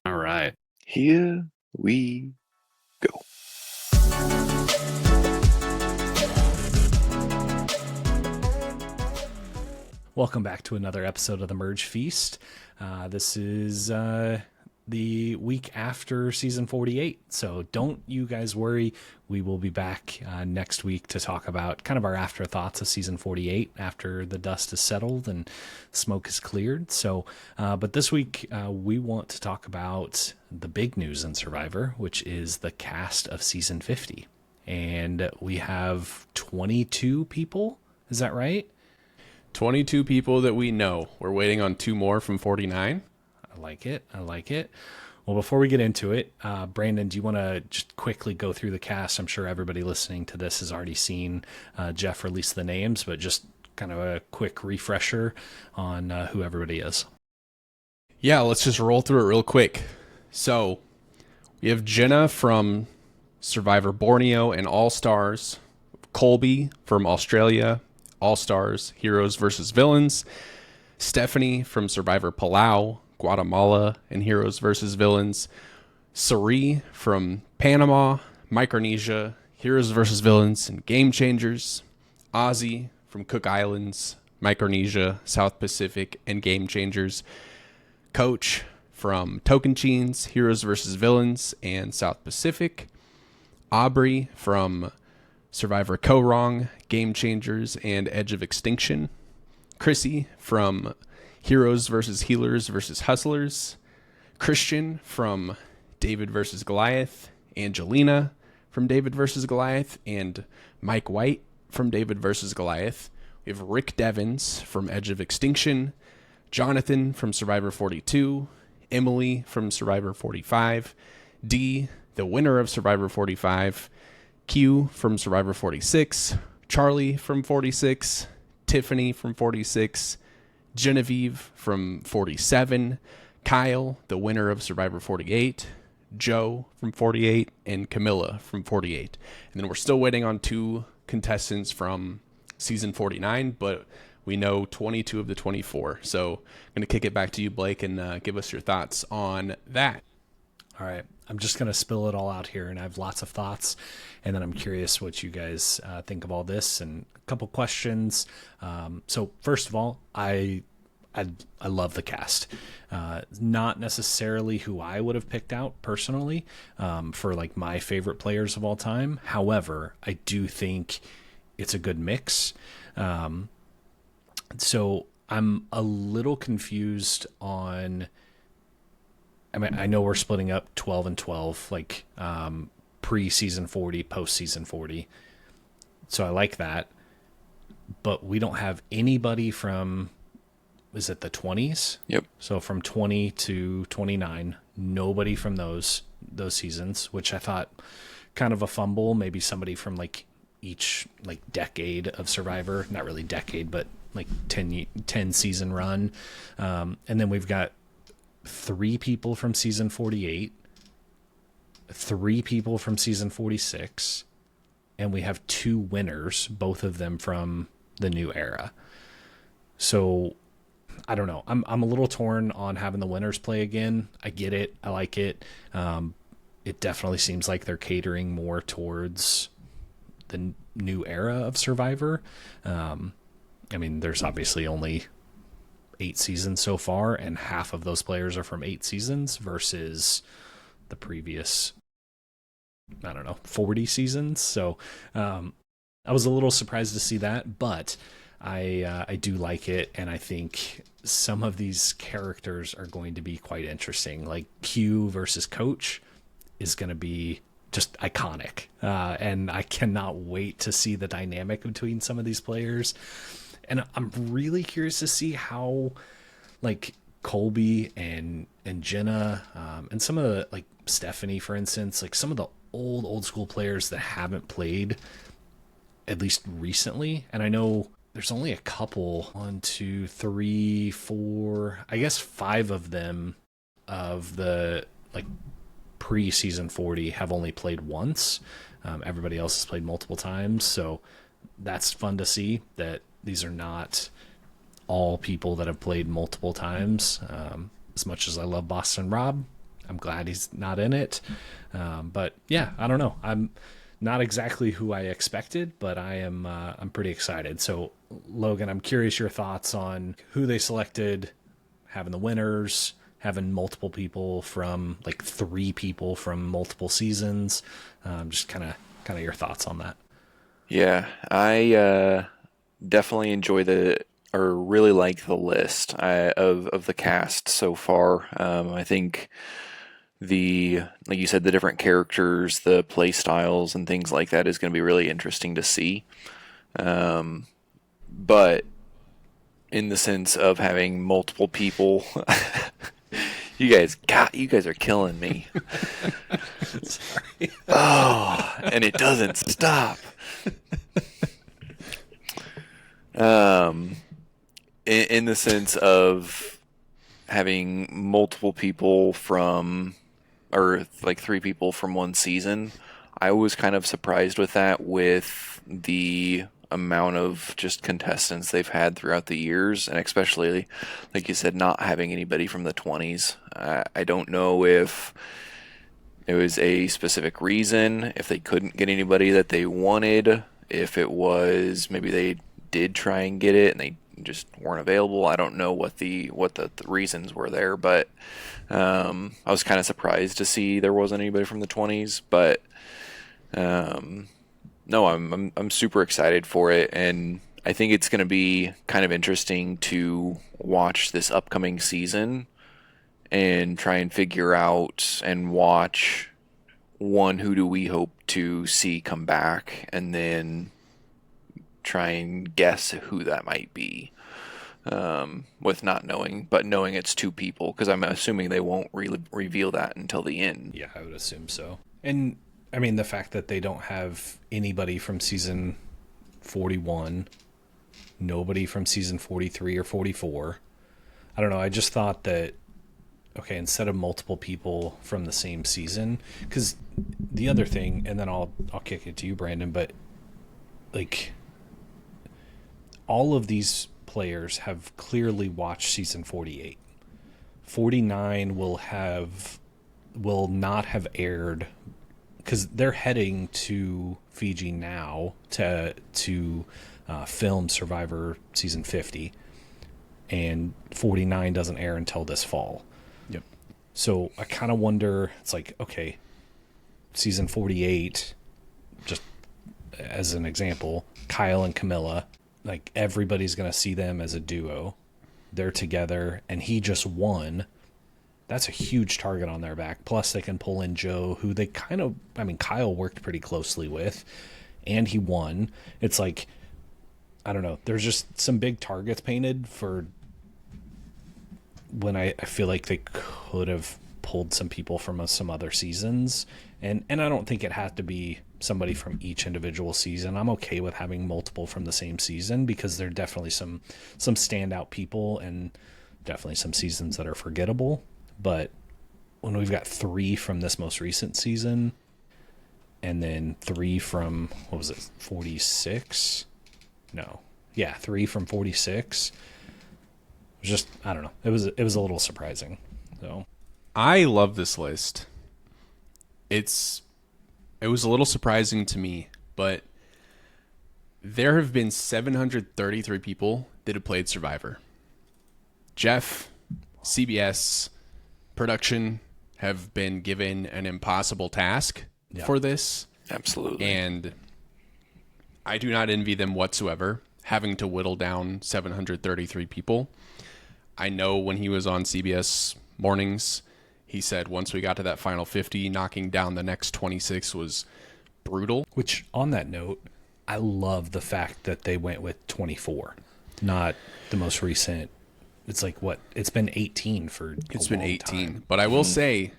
All right. Here we go. Welcome back to another episode of the Merge Feast. This is the week after season 48. So don't you guys worry. We will be back next week to talk about kind of our afterthoughts of season 48 after the dust is settled and smoke is cleared. So, but this week we want to talk about the big news in Survivor, which is the cast of season 50. And we have 22 people. Is that right? 22 people that we know. We're waiting on 2 more from 49. I like it. I like it. Well, before we get into it, Brandon, do you want to just quickly go through the cast? I'm sure everybody listening to this has already seen Jeff release the names, but just kind of a quick refresher on who everybody is. Yeah, let's just roll through it real quick. So we have Jenna from Survivor Borneo and All Stars, Colby from Australia, All Stars, Heroes versus Villains, Stephanie from Survivor Palau, Guatemala, and Heroes versus Villains, Sari from Panama, Micronesia, Heroes versus Villains, and Game Changers, Ozzy from Cook Islands, Micronesia, South Pacific, and Game Changers, Coach from Tocantins, Heroes versus Villains, and South Pacific, Aubrey from Survivor Ko-Rong, Game Changers, and Edge of Extinction, Chrissy from Heroes versus Healers versus Hustlers, Christian from David versus Goliath, Angelina from David versus Goliath, and Mike White from David versus Goliath. We have Rick Devins from Edge of Extinction, Jonathan from Survivor 42, Emily from Survivor 45, Dee, the winner of Survivor 45, Q from Survivor 46, Charlie from 46, Tiffany from 46, Genevieve from 47, Kyle, the winner of Survivor 48, Joe from 48, and Camilla from 48. And then we're still waiting on 2 contestants from season 49, but we know 22 of the 24. So I'm going to kick it back to you, Blake, and give us your thoughts on that. All right. I'm just going to spill it all out here, and I have lots of thoughts, and then I'm curious what you guys think of all this and a couple questions. So first of all, I love the cast. Not necessarily who I would have picked out personally for like my favorite players of all time. However, I do think it's a good mix. So I'm a little confused on. I mean, I know we're splitting up 12 and 12, like pre-season 40, post-season 40. So I like that. But we don't have anybody from, is it the 20s? Yep. So from 20 to 29, nobody from those seasons, which I thought kind of a fumble. Maybe somebody from like each like decade of Survivor. Not really decade, but like 10 season run. And then we've got 3 people from season 48, 3 people from season 46, and we have 2 winners, both of them from the new era. So I don't know. I'm a little torn on having the winners play again. I get it. I like it. It definitely seems like they're catering more towards the new era of Survivor. I mean, there's obviously only 8 seasons so far, and half of those players are from 8 seasons versus the previous, 40 seasons. So I was a little surprised to see that, but I do like it, and I think some of these characters are going to be quite interesting. Like Q versus Coach is going to be just iconic, and I cannot wait to see the dynamic between some of these players. And I'm really curious to see how, like, Colby and Jenna, and some of the, like, Stephanie, for instance, like, some of the old school players that haven't played, at least recently. And I know there's only a couple, 1, 2, 3, 4, I guess 5 of them of the, like, pre-season 40 have only played once. Everybody else has played multiple times. So that's fun to see that these are not all people that have played multiple times. As much as I love Boston Rob, I'm glad he's not in it. But yeah, I don't know. I'm not exactly who I expected, but I'm pretty excited. So Logan, I'm curious your thoughts on who they selected, having the winners, having multiple people from like 3 people from multiple seasons. Just kind of your thoughts on that. Yeah, I definitely enjoy or really like the list of the cast so far. I think like you said, the different characters, the play styles, and things like that is going to be really interesting to see. But in the sense of having multiple people, you guys are killing me. Sorry. Oh, and it doesn't stop. Um, in the sense of having multiple people or like 3 people from one season, I was kind of surprised with that, with the amount of just contestants they've had throughout the years, and especially, like you said, not having anybody from the 20s. I don't know if it was a specific reason, if they couldn't get anybody that they wanted, if it was maybe they did try and get it and they just weren't available. I don't know what the reasons were there, but I was kind of surprised to see there wasn't anybody from the 20s. But no, I'm super excited for it, and I think it's going to be kind of interesting to watch this upcoming season and try and figure out and watch, one, who do we hope to see come back, and then try and guess who that might be, with not knowing, but knowing it's 2 people, because I'm assuming they won't reveal that until the end. Yeah, I would assume so. And I mean, the fact that they don't have anybody from season 41, nobody from season 43 or 44. I don't know. I just thought that, okay, instead of multiple people from the same season, because the other thing, and then I'll kick it to you, Brandon, but like, all of these players have clearly watched season 48. 49 will not have aired, because they're heading to Fiji now to film Survivor season 50, and 49 doesn't air until this fall. Yep. So I kind of wonder, it's like, okay, season 48, just as an example, Kyle and Camilla, like, everybody's going to see them as a duo. They're together, and he just won. That's a huge target on their back. Plus, they can pull in Joe, who they Kyle worked pretty closely with, and he won. It's like, I don't know. There's just some big targets painted for when I feel like they could have pulled some people from some other seasons. And I don't think it had to be somebody from each individual season. I'm okay with having multiple from the same season, because there are definitely some standout people, and definitely some seasons that are forgettable. But when we've got 3 from this most recent season, and then 3 from, what was it, 46? No. Yeah, 3 from 46. It was just, I don't know. It was a little surprising. So I love this list. It was a little surprising to me, but there have been 733 people that have played Survivor. Jeff, CBS, production have been given an impossible task for this. Absolutely. And I do not envy them whatsoever, having to whittle down 733 people. I know when he was on CBS Mornings, he said once we got to that final 50, knocking down the next 26 was brutal. Which, on that note, I love the fact that they went with 24, not the most recent. It's like, what? It's been 18 for It's been 18. time. But I will say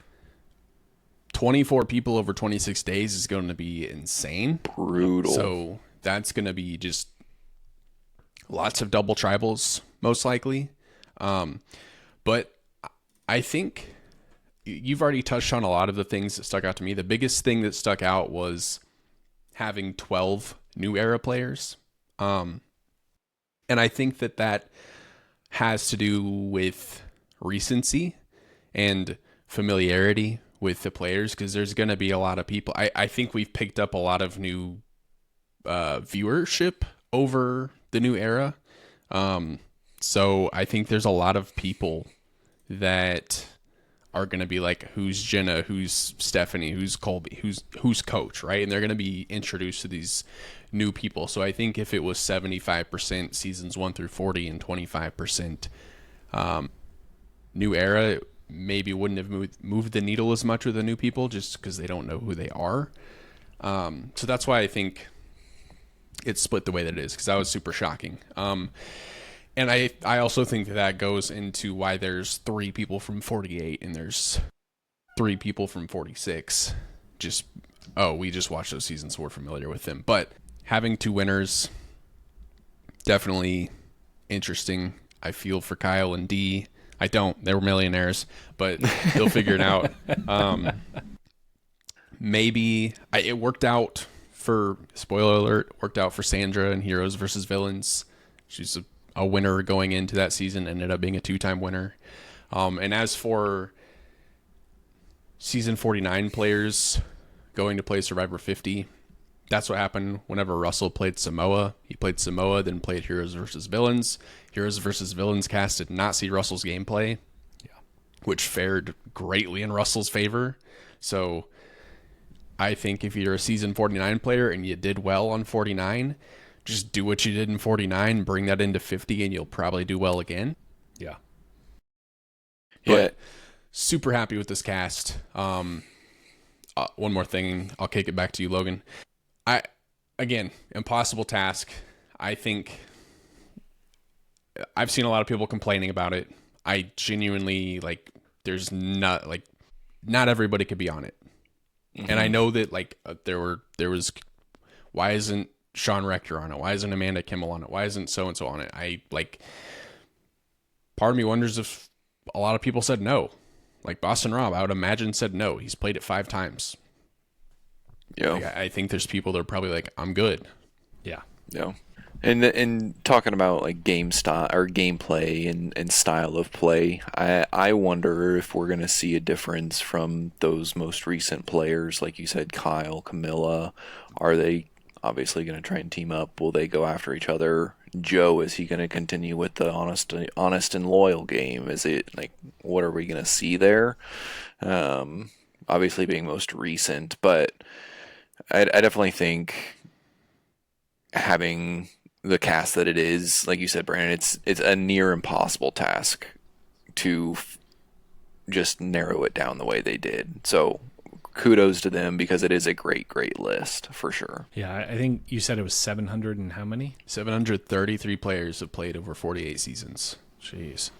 24 people over 26 days is going to be insane. Brutal. So that's going to be just lots of double tribals, most likely. But I think you've already touched on a lot of the things that stuck out to me. The biggest thing that stuck out was having 12 new era players. And I think that has to do with recency. And familiarity with the players, because there's going to be a lot of people. I think we've picked up a lot of new viewership over the new era. So I think there's a lot of people that are going to be like, who's Jenna, who's Stephanie, who's Colby, who's Coach, right? And they're going to be introduced to these new people. So I think if it was 75% seasons 1 through 40 and 25% new era, it maybe wouldn't have moved the needle as much with the new people, just because they don't know who they are. So that's why I think it's split the way that it is, because that was super shocking. And I also think that goes into why there's 3 people from 48 and there's 3 people from 46. We just watched those seasons, so we're familiar with them. But having 2 winners, definitely interesting. I feel for Kyle and Dee. I don't. They were millionaires, but they'll figure it out. It worked out for, spoiler alert, worked out for Sandra in Heroes versus Villains. She's a winner going into that season, ended up being a 2-time winner. And as for season 49 players going to play Survivor 50, that's what happened whenever Russell played Samoa. He played Samoa, then played Heroes versus Villains. Heroes versus Villains cast did not see Russell's gameplay, which fared greatly in Russell's favor. So I think if you're a season 49 player and you did well on 49, just do what you did in 49, bring that into 50, and you'll probably do well again. Yeah. But super happy with this cast. One more thing, I'll kick it back to you, Logan. Again, impossible task. I think I've seen a lot of people complaining about it. I genuinely, there's not everybody could be on it. Mm-hmm. And I know that there was, why isn't Sean Rector on it? Why isn't Amanda Kimmel on it? Why isn't so-and-so on it? Part of me wonders if a lot of people said no. Like Boston Rob, I would imagine, said no. He's played it 5 times. Yeah. I think there's people that are probably like, I'm good. Yeah. Yeah. And talking about game style or gameplay and style of play, I wonder if we're going to see a difference from those most recent players, like you said, Kyle, Camilla. Are they obviously going to try and team up? Will they go after each other? Joe, is he going to continue with the honest and loyal game? Is it what are we going to see there? Obviously being most recent, but I definitely think having the cast that it is, like you said, Brandon, it's a near impossible task to just narrow it down the way they did. So kudos to them, because it is a great list for sure. Yeah, I think you said it was 700 and how many? 733 players have played over 48 seasons. Jeez.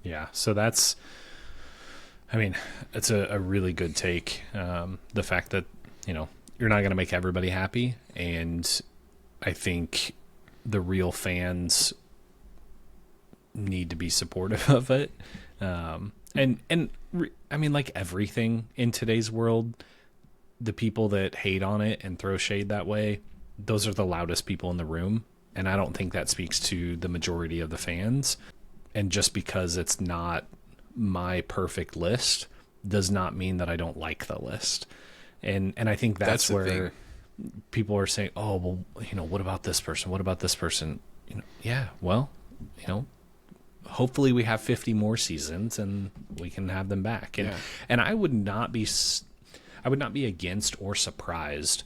Yeah, so that's a really good take. The fact that, you're not going to make everybody happy, and I think the real fans need to be supportive of it. Like everything in today's world, the people that hate on it and throw shade that way, those are the loudest people in the room. And I don't think that speaks to the majority of the fans. And just because it's not my perfect list does not mean that I don't like the list. And I think that's where people are saying, oh, well, what about this person? What about this person? Hopefully we have 50 more seasons and we can have them back. And I would not be against or surprised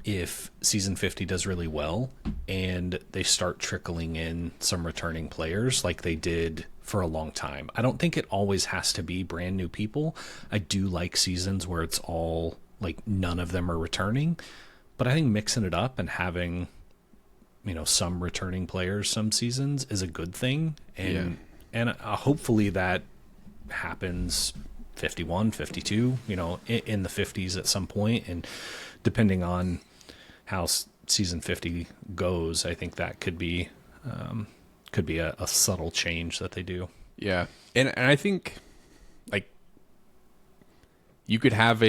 if season 50 does really well and they start trickling in some returning players like they did for a long time. I don't think it always has to be brand new people. I do like seasons where it's all none of them are returning, but I think mixing it up and having some returning players some seasons is a good thing. And hopefully that happens 51, 52, in the 50s at some point. And depending on how season 50 goes, I think that could be a subtle change that they do. Yeah. And I think you could have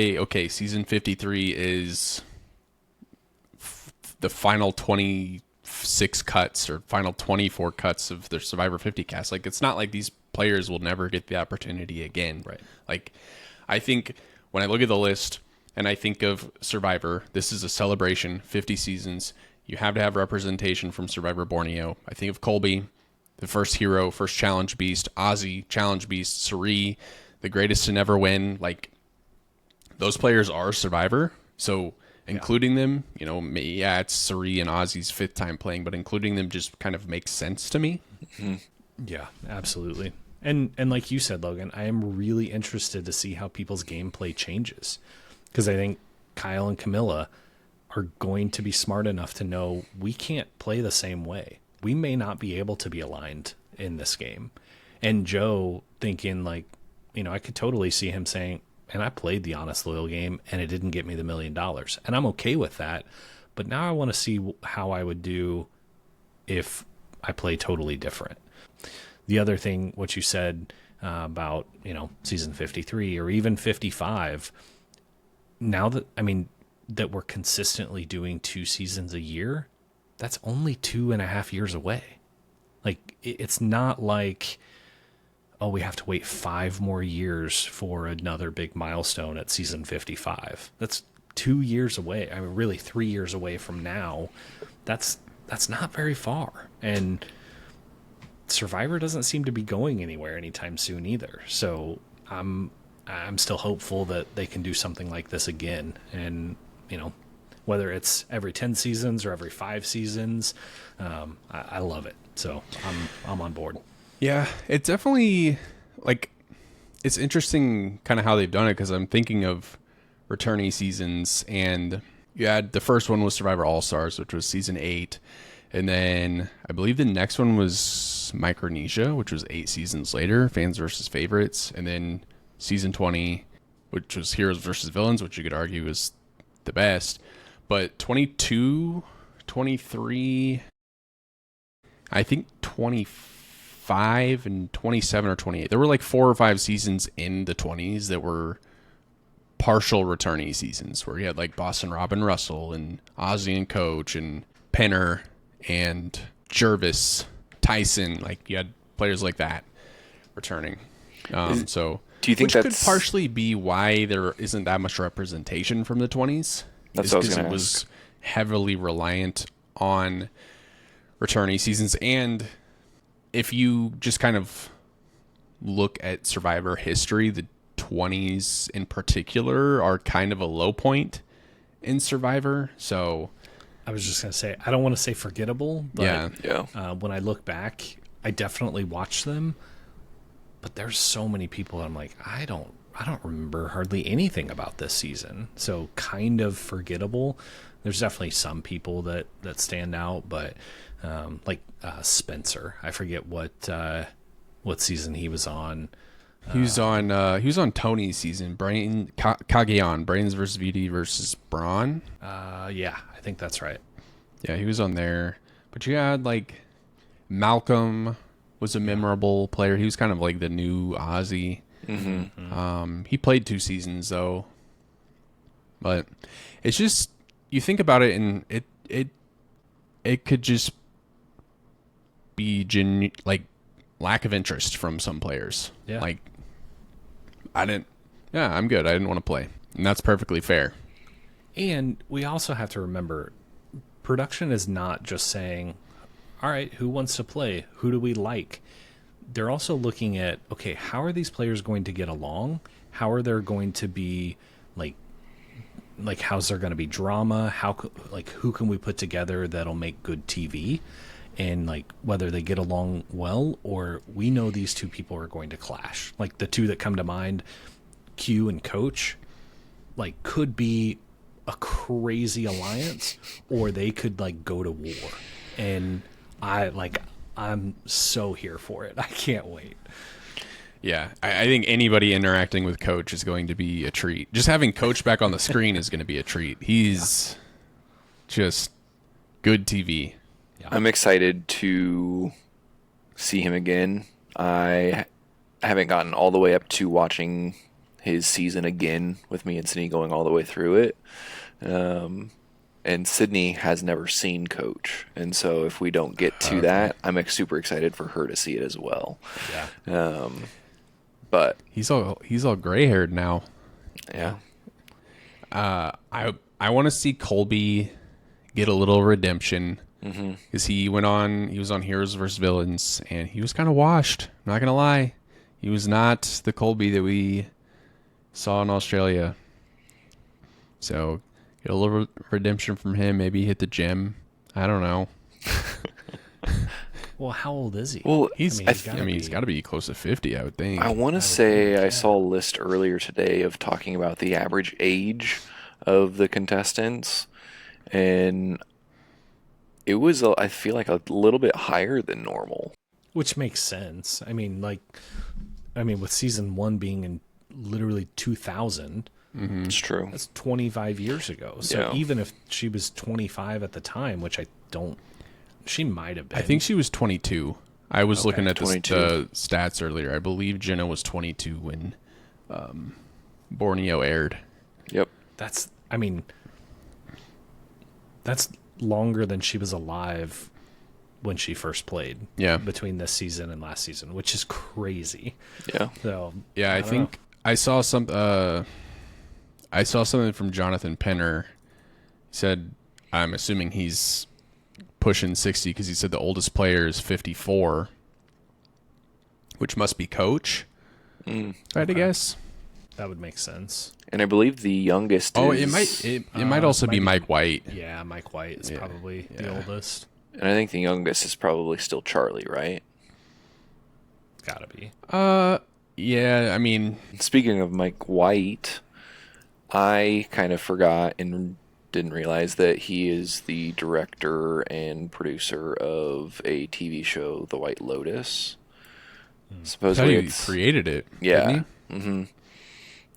season 53 is the final 26 cuts or final 24 cuts of their Survivor 50 cast. It's not like these players will never get the opportunity again. Right. I think when I look at the list and I think of Survivor, this is a celebration, 50 seasons. You have to have representation from Survivor Borneo. I think of Colby, the first hero, first challenge beast, Ozzy, challenge beast, Suri, the greatest to never win. Like, those players are Survivor. So including them, it's Suri and Ozzy's 5th time playing, but including them just kind of makes sense to me. Mm-hmm. Yeah, absolutely. And like you said, Logan, I am really interested to see how people's gameplay changes, because I think Kyle and Camilla are going to be smart enough to know we can't play the same way. We may not be able to be aligned in this game. And Joe thinking like, I could totally see him saying, and I played the honest loyal game and it didn't get me the $1 million. And I'm okay with that. But now I want to see how I would do if I play totally different. The other thing, what you said about, season 53 or even 55, now that, that we're consistently doing 2 seasons a year, that's only 2.5 years away. Like, it's not like, oh, we have to wait 5 more years for another big milestone at season 55. That's 2 years away. Really 3 years away from now. That's not very far. And Survivor doesn't seem to be going anywhere anytime soon either. So I'm still hopeful that they can do something like this again. And, whether it's every 10 seasons or every 5 seasons, I love it. So I'm on board. Yeah, it's definitely, like, it's interesting kind of how they've done it, because I'm thinking of returnee seasons, and you had the first one was Survivor All-Stars, which was season 8, and then I believe the next one was Micronesia, which was 8 seasons later, fans versus favorites, and then season 20, which was Heroes versus Villains, which you could argue is the best, but 22, 23, I think 25 and 27 or 28. There were like 4 or 5 seasons in the 20s that were partial returnee seasons, where you had like Boston Robin Russell and Ozzy and Coach and Penner and Jervis, Tyson. Like, you had players like that returning. So do you think which that's could partially be why there isn't that much representation from the 20s? That's what I was because going it to was ask. heavily reliant on returnee seasons. And if you just kind of look at Survivor history, the 20s in particular are kind of a low point in Survivor. So I was just going to say, I don't want to say forgettable, but Yeah. when I look back, I definitely watch them. But there's so many people that I'm like, I don't remember hardly anything about this season. So kind of forgettable. There's definitely some people that stand out, but like Spencer, I forget what season he was on. he was on Tony's season, Kageon, Brains versus VD versus Braun. Yeah, I think that's right. Yeah, he was on there. But you had like Malcolm was a memorable player. He was kind of like the new Ozzy. Mm-hmm. He played 2 seasons though. But it's just, you think about it, and it could just be like lack of interest from some players. Yeah. Like, I'm good. I didn't want to play. And that's perfectly fair. And we also have to remember, production is not just saying, all right, who wants to play? Who do we like? They're also looking at, okay, how are these players going to get along? How are there going to be, like how's there going to be drama? Who can we put together that'll make good TV? And like whether they get along well, or we know these 2 people are going to clash. Like the 2 that come to mind, Q and Coach, like could be a crazy alliance, or they could like go to war. And I'm so here for it. I can't wait. Yeah, I think anybody interacting with Coach is going to be a treat. Just having Coach back on the screen is going to be a treat. He's just good TV. Yeah. I'm excited to see him again. I haven't gotten all the way up to watching his season again with me and Sydney going all the way through it. And Sydney has never seen Coach. And so if we don't get to that, I'm super excited for her to see it as well. Yeah. But He's all gray haired now. Yeah. I want to see Colby get a little redemption because he was on Heroes vs Villains, and he was kind of washed. I'm not gonna lie, he was not the Colby that we saw in Australia. So get a little redemption from him. Maybe hit the gym. I don't know. Well, how old is he? Well, He's gotta he's got to be close to 50, I would think. I want to say I saw a list earlier today of talking about the average age of the contestants, and it was, I feel like, a little bit higher than normal. Which makes sense. With season 1 being in literally 2000, It's true. that's 25 years ago. So Yeah. even if she was 25 at the time, which I don't, she might have been. I think she was 22. I was looking at 22. the stats earlier. I believe Jenna was 22 when Borneo aired. Yep. that's longer than she was alive when she first played. Yeah. Between this season and last season, which is crazy. Yeah. So Yeah, I don't think I saw something from Jonathan Penner. He said, I'm assuming he's pushing 60 because he said the oldest player is 54, which must be Coach. If I had to guess. that would make sense. And I believe the youngest Oh, is... it might also be Mike White. Yeah, Mike White is probably the oldest. And I think the youngest is probably still Charlie, right? Gotta be. Yeah, I mean, Speaking of Mike White, I kind of forgot and didn't realize that he is the director and producer of a TV show, The White Lotus. I thought Supposedly, he created it. yeah. Didn't he?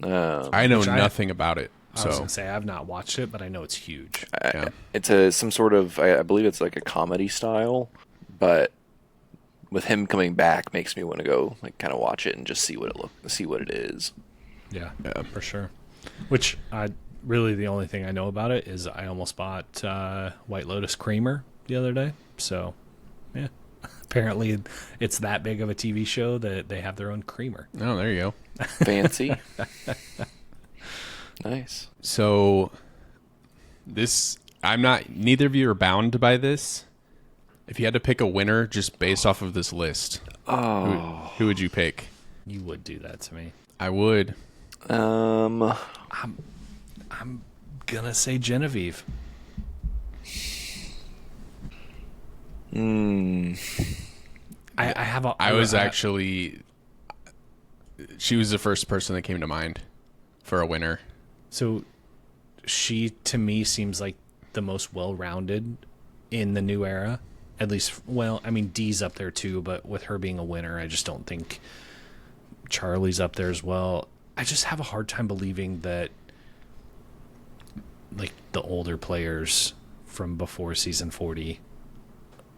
I know Which nothing about it. I was So gonna say I've not watched it, but I know it's huge. yeah. It's some sort of, I believe it's like a comedy style, but with him coming back makes me want to go like kind of watch it and just see what it is. Yeah, for sure. Which I really the only thing I know about it is I almost bought White Lotus creamer the other day. So yeah, apparently it's that big of a TV show that they have their own creamer. Oh, there you go. Fancy. Nice. So neither of you are bound by this. If you had to pick a winner just based off of this list, who would you pick? You would do that to me. I would. I'm gonna say Genevieve. I have a. I was actually. She was the first person that came to mind for a winner. So she to me seems like the most well-rounded in the new era. At least, well, I mean Dee's up there too, but with her being a winner, I just don't think Charlie's up there as well. I just have a hard time believing that like the older players from before season 40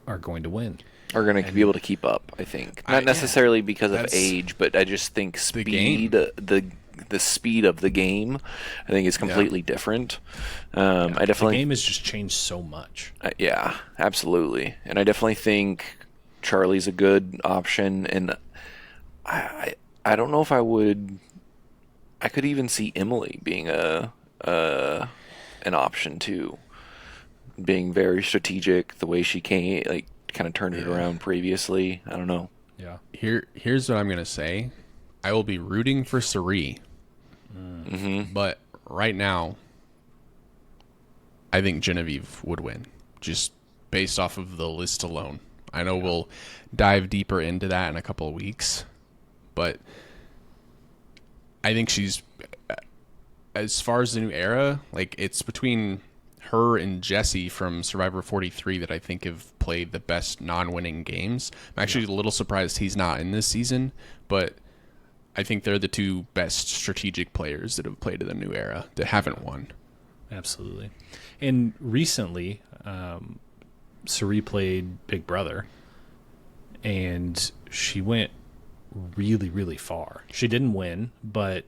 are going to win. Are going to be able to keep up, I think. Not necessarily because of age, but I just think speed, the speed of the game, I think is completely different. I definitely The game has just changed so much. yeah, absolutely. And I definitely think Charlie's a good option, and I don't know if I could even see Emily being an option too. Being very strategic, the way she came, like kind of turned it around previously. I don't know. Yeah. Here's what I'm gonna say. I will be rooting for Suri, but right now, I think Genevieve would win, just based off of the list alone. I know we'll dive deeper into that in a couple of weeks, but I think she's, as far as the new era, like it's between her and Jesse from Survivor 43 that I think have played the best non-winning games. I'm actually a little surprised he's not in this season, but I think they're the two best strategic players that have played in the new era that haven't won. Absolutely. And recently, Suri played Big Brother, and she went really, really far. She didn't win, but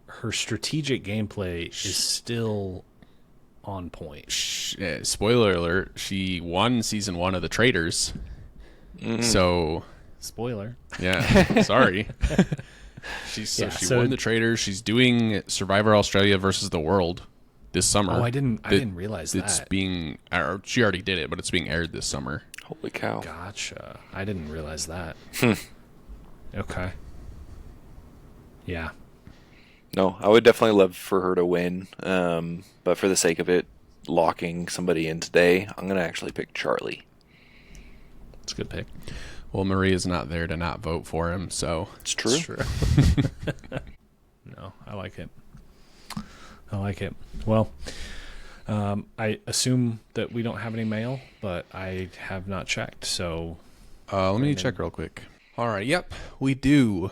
her strategic gameplay is still on point. Spoiler alert, she won season 1 of The Traitors. So, Spoiler. yeah, sorry. She won the Traders. She's doing Survivor Australia versus the World this summer. Oh, I didn't realize it's that. She already did it, but it's being aired this summer. Holy cow. Gotcha. I didn't realize that. Okay. Yeah. No, I would definitely love for her to win. But for the sake of it, locking somebody in today, I'm going to actually pick Charlie. It's a good pick. Well, Maria's not there to not vote for him, so It's true. No, I like it. Well, I assume that we don't have any mail, but I have not checked, so... let me check real quick. All right, yep, we do.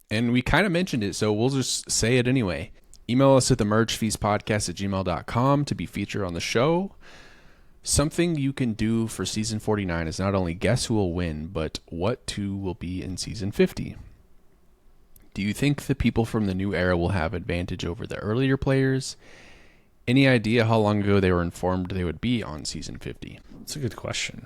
And we kind of mentioned it, so we'll just say it anyway. Email us at themergefeastpodcast@gmail.com to be featured on the show. Something you can do for Season 49 is not only guess who will win, but what two will be in Season 50. Do you think the people from the new era will have advantage over the earlier players? Any idea how long ago they were informed they would be on Season 50? That's a good question.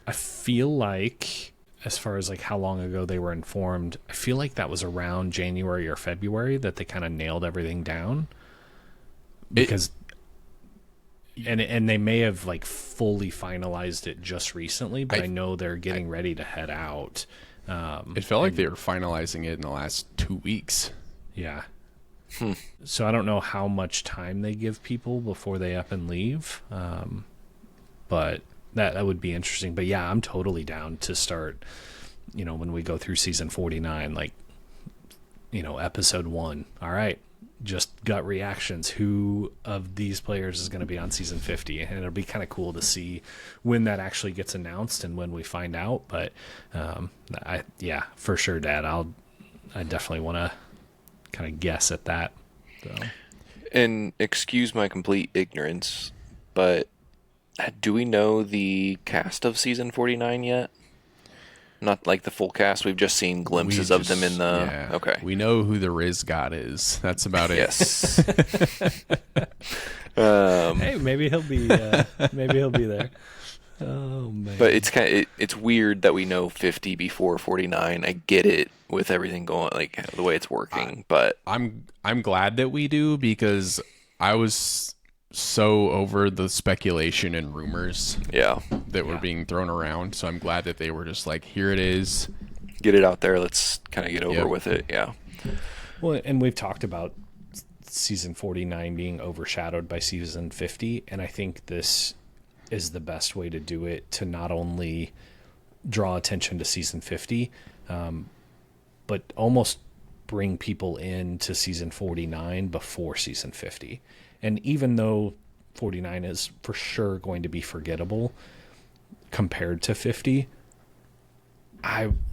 I feel like, as far as like how long ago they were informed, I feel like that was around January or February that they kind of nailed everything down. Because... And they may have like fully finalized it just recently, but I know they're getting ready to head out. It felt like they were finalizing it in the last 2 weeks. Yeah. So I don't know how much time they give people before they up and leave. But that would be interesting. But yeah, I'm totally down to start, when we go through Season 49, like, Episode 1. All right. Just gut reactions. Who of these players is going to be on Season 50? And it'll be kind of cool to see when that actually gets announced and when we find out. But for sure, Dad. I definitely want to kind of guess at that. So. And excuse my complete ignorance, but do we know the cast of Season 49 yet? Not like the full cast. We've just seen glimpses of them in the... Yeah. Okay. We know who the Riz God is. That's about it. Yes. Hey, maybe he'll be there. Oh man. But it's weird that we know 50 before 49. I get it with everything going, like the way it's working, but I'm glad that we do, because I was so over the speculation and rumors that were being thrown around. So I'm glad that they were just like, here it is. Get it out there. Let's kind of get over with it. Yeah. Well, and we've talked about Season 49 being overshadowed by Season 50, and I think this is the best way to do it, to not only draw attention to Season 50, but almost bring people into Season 49 before Season 50. And even though 49 is for sure going to be forgettable compared to 50,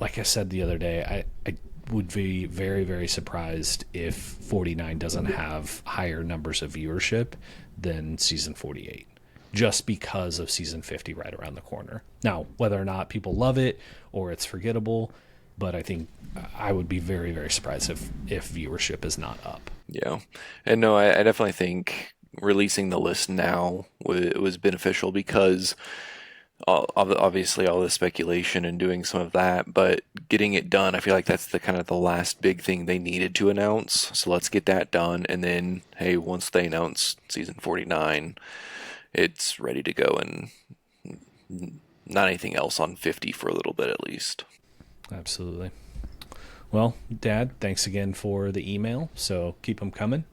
like I said the other day, I would be very, very surprised if 49 doesn't have higher numbers of viewership than Season 48, just because of Season 50 right around the corner. Now, whether or not people love it or it's forgettable, but I think I would be very, very surprised if viewership is not up. Yeah. And no, I definitely think releasing the list now was beneficial, because obviously all the speculation and doing some of that, but getting it done, I feel like that's the kind of the last big thing they needed to announce. So let's get that done. And then, hey, once they announce Season 49, it's ready to go, and not anything else on 50 for a little bit at least. Absolutely. Well, Dad, thanks again for the email. So keep them coming.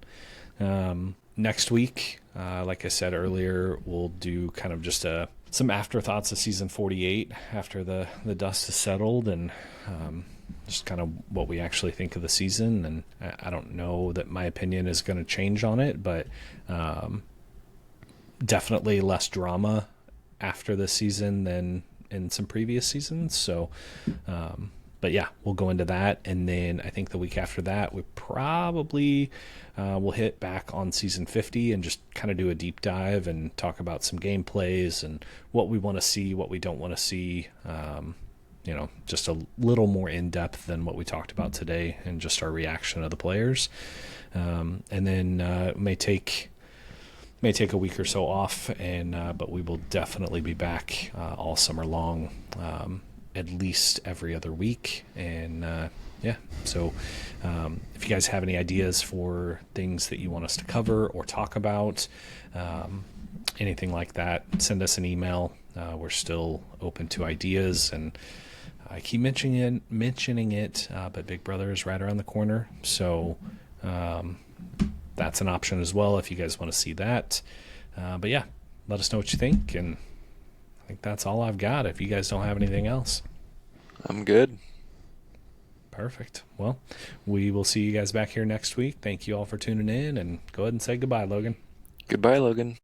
Next week, like I said earlier, we'll do kind of just some afterthoughts of Season 48 after the dust is settled, and just kind of what we actually think of the season. And I don't know that my opinion is going to change on it, but definitely less drama after this season than in some previous seasons. So, but yeah, we'll go into that. And then I think the week after that, we probably will hit back on Season 50 and just kind of do a deep dive and talk about some gameplays and what we want to see, what we don't want to see. Just a little more in depth than what we talked about today, and just our reaction of the players. And then may take a week or so off, but we will definitely be back all summer long, at least every other week. And Yeah. So if you guys have any ideas for things that you want us to cover or talk about, anything like that, send us an email. We're still open to ideas, and I keep mentioning it, but Big Brother is right around the corner. So that's an option as well if you guys want to see that. But yeah, let us know what you think, and I think that's all I've got if you guys don't have anything else. I'm good. Perfect. Well, we will see you guys back here next week. Thank you all for tuning in, and go ahead and say goodbye, Logan. Goodbye, Logan.